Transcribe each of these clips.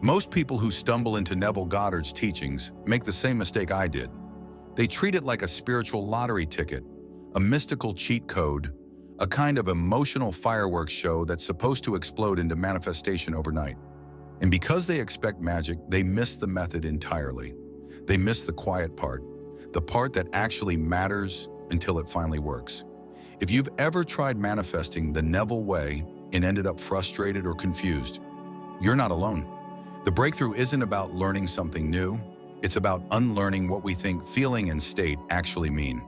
Most people who stumble into Neville Goddard's teachings make the same mistake I did. They treat it like a spiritual lottery ticket, a mystical cheat code, a kind of emotional fireworks show that's supposed to explode into manifestation overnight. And because they expect magic, they miss the method entirely. They miss the quiet part, the part that actually matters until it finally works. If you've ever tried manifesting the Neville way and ended up frustrated or confused, you're not alone. The breakthrough isn't about learning something new. It's about unlearning what we think feeling and state actually mean.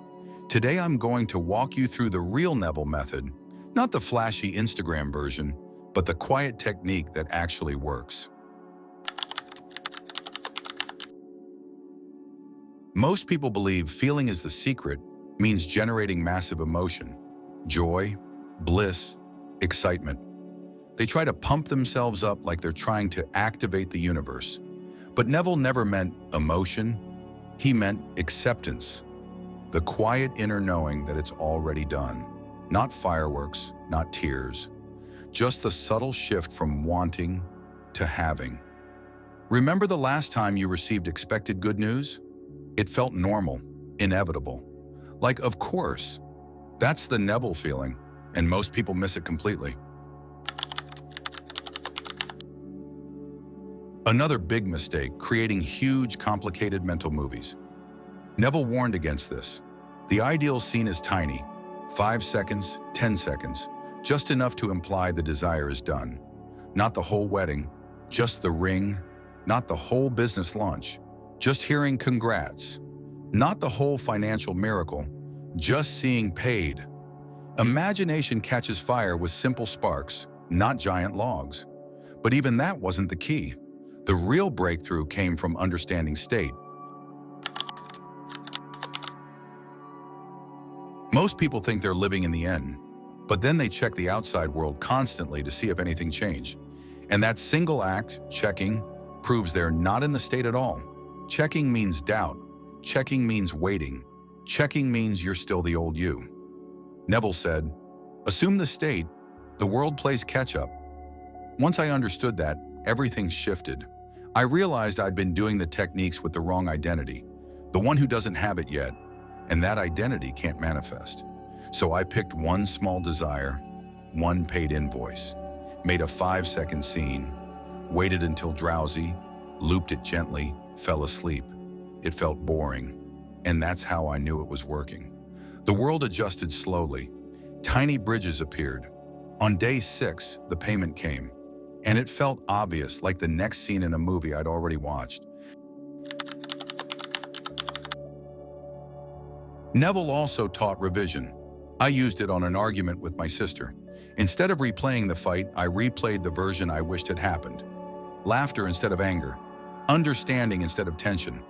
Today, I'm going to walk you through the real Neville method, not the flashy Instagram version, but the quiet technique that actually works. Most people believe feeling is the secret means generating massive emotion, joy, bliss, excitement. They try to pump themselves up like they're trying to activate the universe. But Neville never meant emotion. He meant acceptance. The quiet inner knowing that it's already done. Not fireworks, not tears. Just the subtle shift from wanting to having. Remember the last time you received expected good news? It felt normal, inevitable. Like, of course. That's the Neville feeling, and most people miss it completely. Another big mistake, creating huge, complicated mental movies. Neville warned against this. The ideal scene is tiny, 5 seconds, 10 seconds, just enough to imply the desire is done. Not the whole wedding, just the ring, not the whole business launch, just hearing congrats. Not the whole financial miracle, just seeing paid. Imagination catches fire with simple sparks, not giant logs. But even that wasn't the key. The real breakthrough came from understanding state. Most people think they're living in the end, but then they check the outside world constantly to see if anything changed. And that single act, checking, proves they're not in the state at all. Checking means doubt. Checking means waiting. Checking means you're still the old you. Neville said, "Assume the state, the world plays catch-up." Once I understood that, everything shifted. I realized I'd been doing the techniques with the wrong identity, the one who doesn't have it yet, and that identity can't manifest. So I picked one small desire, one paid invoice, made a 5-second scene, waited until drowsy, looped it gently, fell asleep. It felt boring, and that's how I knew it was working. The world adjusted slowly. Tiny bridges appeared. On day 6, the payment came. And it felt obvious, like the next scene in a movie I'd already watched. Neville also taught revision. I used it on an argument with my sister. Instead of replaying the fight, I replayed the version I wished had happened. Laughter instead of anger. Understanding instead of tension.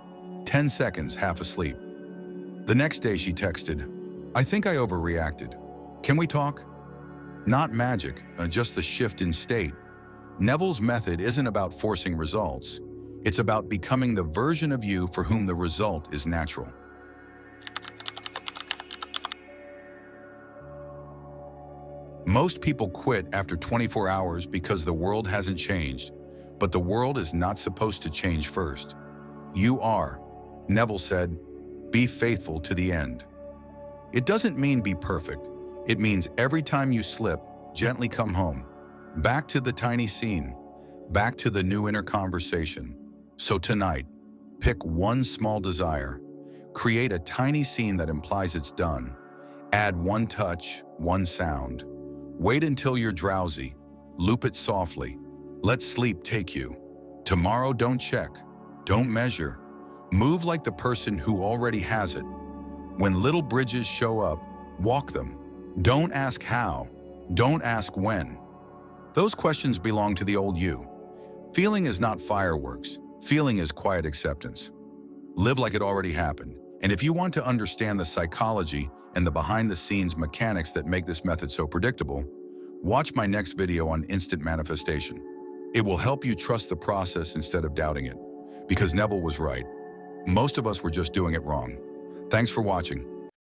10 seconds, half asleep. The next day she texted, "I think I overreacted. Can we talk?" Not magic, just the shift in state. Neville's method isn't about forcing results. It's about becoming the version of you for whom the result is natural. Most people quit after 24 hours because the world hasn't changed, but the world is not supposed to change first. You are. Neville said, "Be faithful to the end." It doesn't mean be perfect. It means every time you slip, gently come home. Back to the tiny scene, back to the new inner conversation. So tonight, pick one small desire. Create a tiny scene that implies it's done. Add one touch, one sound. Wait until you're drowsy. Loop it softly. Let sleep take you. Tomorrow, don't check. Don't measure. Move like the person who already has it. When little bridges show up, walk them. Don't ask how. Don't ask when. Those questions belong to the old you. Feeling is not fireworks. Feeling is quiet acceptance. Live like it already happened. And if you want to understand the psychology and the behind-the-scenes mechanics that make this method so predictable, watch my next video on instant manifestation. It will help you trust the process instead of doubting it. Because Neville was right. Most of us were just doing it wrong. Thanks for watching.